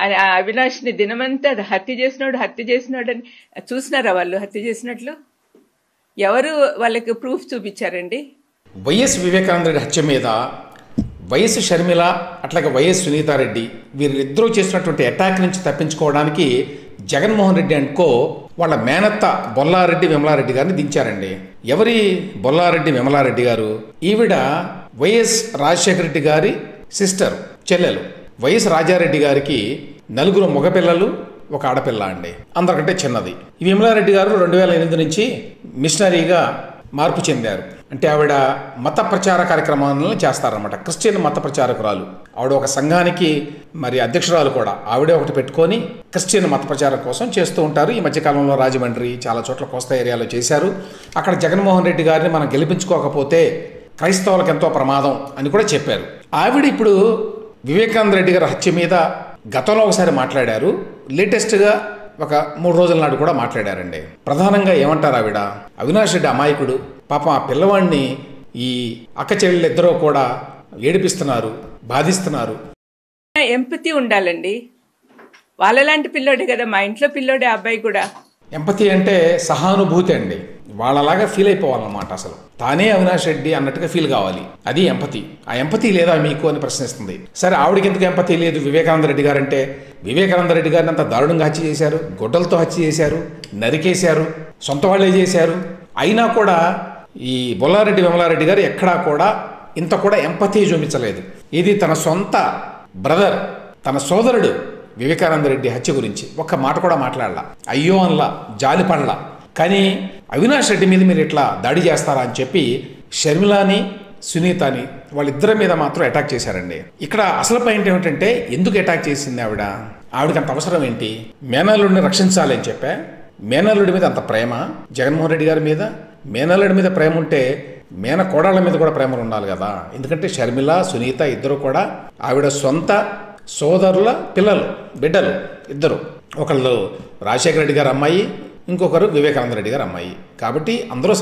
ఆ అవినాష్ని దినమంతా హత్య చేసినాడు అని చూసినారా వాళ్ళు హత్య చేసినట్లు? ఎవరు వాళ్ళకి ప్రూఫ్ చూపించారండి? వైఎస్ వివేకానందరెడ్డి హత్య మీద వైఎస్ షర్మిల అట్లాగే వైఎస్ సునీతారెడ్డి వీరిద్దరూ చేసినటువంటి అటాక్ నుంచి తప్పించుకోవడానికి జగన్మోహన్ రెడ్డి అండ్ కో వాళ్ళ మేనత్త బొల్లారెడ్డి విమలారెడ్డి గారిని దించారండి. ఎవరి బొల్లారెడ్డి విమలారెడ్డి గారు? ఈవిడ వైఎస్ రాజశేఖర రెడ్డి గారి సిస్టర్, చెల్లెలు. వైఎస్ రాజారెడ్డి గారికి 4 మగపిల్లలు, 1 ఆడపిల్ల అండి, అందరికంటే చిన్నది. ఈ విమలారెడ్డి గారు 2008 నుంచి మిషనరీగా మార్పు చెందారు. అంటే ఆవిడ మత ప్రచార కార్యక్రమాలను చేస్తారన్నమాట. క్రిస్టియన్ మత ప్రచారకురాలు ఆవిడ. ఒక సంఘానికి మరి అధ్యక్షురాలు కూడా ఆవిడే ఒకటి పెట్టుకొని క్రిస్టియన్ మత ప్రచారం కోసం చేస్తూ ఉంటారు. ఈ మధ్యకాలంలో రాజమండ్రి, చాలా చోట్ల కోస్తా ఏరియాలో చేశారు. అక్కడ జగన్మోహన్ రెడ్డి గారిని మనం గెలిపించుకోకపోతే క్రైస్తవులకు ఎంతో ప్రమాదం అని కూడా చెప్పారు. ఆవిడ ఇప్పుడు వివేకానంద రెడ్డి గారి హత్య మీద గతంలో ఒకసారి మాట్లాడారు. లేటెస్ట్గా ఒక 3 రోజుల నాడు కూడా మాట్లాడారండి. ప్రధానంగా ఏమంటారు ఆవిడ? అవినాష్ రెడ్డి అమాయకుడు, పాపం ఆ పిల్లవాడిని ఈ అక్క చెల్లెళ్ళు ఇద్దరూ కూడా ఏడిపిస్తున్నారు, బాధిస్తున్నారు. ఎంపతి ఉండాలండి. వాళ్ళలాంటి పిల్లోడే కదా, మా ఇంట్లో పిల్లోడే అబ్బాయి కూడా. ఎంపతి అంటే సహానుభూతి అండి. వాళ్ళలాగా ఫీల్ అయిపోవాలన్నమాట. అసలు తానే అవినాష్ రెడ్డి అన్నట్టుగా ఫీల్ కావాలి. అది ఎంపతి. ఆ ఎంపతి లేదా మీకు అని ప్రశ్నిస్తుంది. సరే, ఆవిడకి ఎందుకు ఎంపతి లేదు వివేకానంద రెడ్డి గారు అంటే? వివేకానంద రెడ్డి గారిని అంత దారుణంగా హత్య చేశారు, గొడ్డలతో హత్య చేశారు, నరికేశారు, సొంత వాళ్ళే చేశారు. అయినా కూడా ఈ బొల్లారెడ్డి విమలారెడ్డి గారు ఎక్కడా కూడా ఇంత కూడా ఎంపతి చూపించలేదు. ఇది తన సొంత బ్రదర్, తన సోదరుడు వివేకానంద రెడ్డి హత్య గురించి ఒక్క మాట కూడా మాట్లాడలా, అయ్యో అనలా, జాలి పడలా. కానీ అవినాష్ రెడ్డి మీద మీరు ఇట్లా దాడి చేస్తారా అని చెప్పి షర్మిలాని, సునీతని వాళ్ళిద్దరి మీద మాత్రం అటాక్ చేశారండి. ఇక్కడ అసలు పాయింట్ ఏమిటంటే, ఎందుకు అటాక్ చేసింది ఆవిడ? ఆవిడకి అంత అవసరం ఏంటి? మేనల్లుడిని రక్షించాలి అని చెప్పా. మేనల్లుడి మీద అంత ప్రేమ జగన్మోహన్ రెడ్డి గారి మీద? మేనల్లుడి మీద ప్రేమ ఉంటే మేన కోడళ్ళ మీద కూడా ప్రేమలు ఉండాలి కదా. ఎందుకంటే షర్మిల, సునీత ఇద్దరు కూడా ఆవిడ సొంత సోదరుల పిల్లలు, బిడ్డలు ఇద్దరు. ఒకళ్ళు రాజశేఖర రెడ్డి గారు అమ్మాయి, ఇంకొకరు వివేకానంద రెడ్డి గారు అమ్మాయి. కాబట్టి అందరూ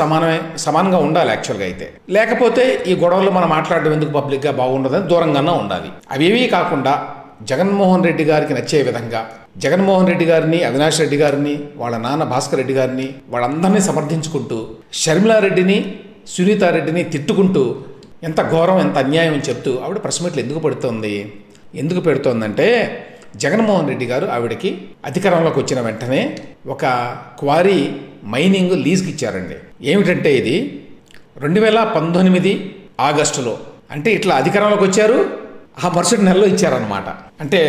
సమానంగా ఉండాలి యాక్చువల్గా అయితే. లేకపోతే ఈ గొడవలు మనం మాట్లాడడం ఎందుకు పబ్లిక్గా బాగుండదని దూరంగానే ఉండాలి. అవేవీ కాకుండా జగన్మోహన్ రెడ్డి గారికి నచ్చే విధంగా జగన్మోహన్ రెడ్డి గారిని, అవినాష్ రెడ్డి గారిని, వాళ్ళ నాన్న భాస్కర్ రెడ్డి గారిని వాళ్ళందరినీ సమర్థించుకుంటూ షర్మిలారెడ్డిని, సునీతారెడ్డిని తిట్టుకుంటూ ఎంత ఘోరం, ఎంత అన్యాయం అని చెప్తూ ఆవిడ ప్రెస్ మీట్లు ఎందుకు పెడుతోందంటే, జగన్మోహన్ రెడ్డి గారు ఆవిడకి అధికారంలోకి వచ్చిన వెంటనే ఒక క్వారీ మైనింగ్ లీజ్కి ఇచ్చారండి. ఏమిటంటే ఇది 2019 ఆగస్టులో, అంటే ఇట్లా అధికారంలోకి వచ్చారు, ఆ మరుసటి నెలలో ఇచ్చారనమాట. అంటే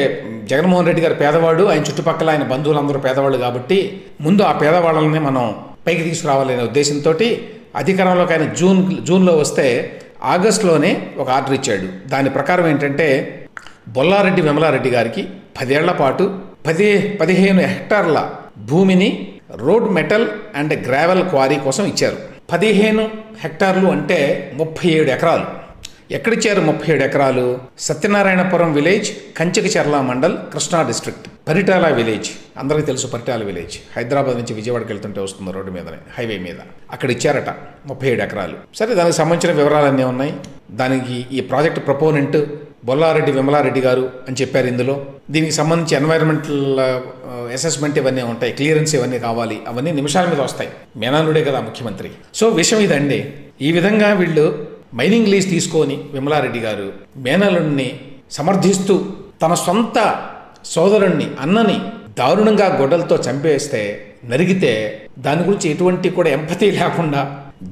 జగన్మోహన్ రెడ్డి గారు పేదవాడు, ఆయన చుట్టుపక్కల ఆయన బంధువులందరూ పేదవాళ్ళు కాబట్టి ముందు ఆ పేదవాళ్ళని మనం పైకి తీసుకురావాలనే ఉద్దేశంతో అధికారంలోకి ఆయన జూన్లో వస్తే ఆగస్టులోనే ఒక ఆర్డర్ ఇచ్చాడు. దాని ప్రకారం ఏంటంటే, బొల్లారెడ్డి విమలారెడ్డి గారికి 10 ఏళ్ల పాటు 15 హెక్టార్ల భూమిని road metal and gravel quarry కోసం ఇచ్చారు. 15 హెక్టార్లు అంటే 37 ఎకరాలు. ఎక్కడిచ్చారు 37 ఎకరాలు? Satyanarayanapuram village, Kanchikacherla mandal, Krishna district. Paritala village అందరికీ తెలుసు. పరిటాల విలేజ్ హైదరాబాద్ నుంచి విజయవాడకి వెళ్తుంటే వస్తుంది రోడ్డు మీదనే, హైవే మీద. అక్కడ ఇచ్చారట 37 ఎకరాలు. సరే, దానికి సంబంధించిన వివరాలన్నీ ఉన్నాయి. దానికి ఈ ప్రాజెక్ట్ ప్రపోనెంట్ బొల్లారెడ్డి విమలారెడ్డి గారు అని చెప్పారు ఇందులో. దీనికి సంబంధించి ఎన్వైరన్మెంటల్ అసెస్మెంట్ ఇవన్నీ ఉంటాయి, క్లియరెన్స్ ఇవన్నీ కావాలి, అవన్నీ నిమిషాల మీద వస్తాయి. మేనల్లుడే కదా ముఖ్యమంత్రి. సో విషయం ఇదండి. ఈ విధంగా వీళ్ళు మైనింగ్ లీజ్ తీసుకొని విమలారెడ్డి గారు మేనల్లుడిని సమర్థిస్తూ తన సొంత సోదరుణ్ణి, అన్నని దారుణంగా గొడ్డలతో చంపేస్తే, నరిగితే దాని గురించి ఎటువంటి కూడా ఎంపతి లేకుండా,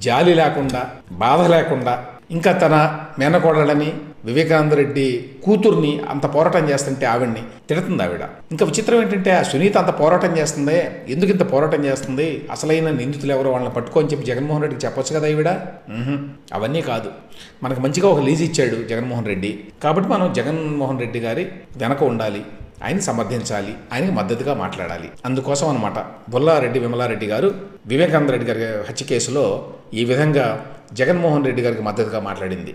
జాలి లేకుండా, బాధ లేకుండా, ఇంకా తన మేనకోడలని వివేకానంద రెడ్డి కూతుర్ని అంత పోరాటం చేస్తుంటే ఆవిడ్ని తిడుతుంది ఆవిడ. ఇంకా విచిత్రం ఏంటంటే, ఆ సునీత అంత పోరాటం చేస్తుంది, ఎందుకు ఇంత పోరాటం చేస్తుంది, అసలైన నిందితులు ఎవరో వాళ్ళని పట్టుకొని చెప్పి జగన్మోహన్ రెడ్డికి చెప్పొచ్చు కదా ఈవిడ. అవన్నీ కాదు. మనకు మంచిగా ఒక లీజ్ ఇచ్చాడు జగన్మోహన్ రెడ్డి, కాబట్టి మనం జగన్మోహన్ రెడ్డి గారి వెనక ఉండాలి, ఆయన సమర్థించాలి, ఆయనకి మద్దతుగా మాట్లాడాలి. అందుకోసం అనమాట బొల్లారెడ్డి విమలారెడ్డి గారు వివేకానంద రెడ్డి గారి హత్య కేసులో ఈ విధంగా జగన్మోహన్ రెడ్డి గారికి మద్దతుగా మాట్లాడింది.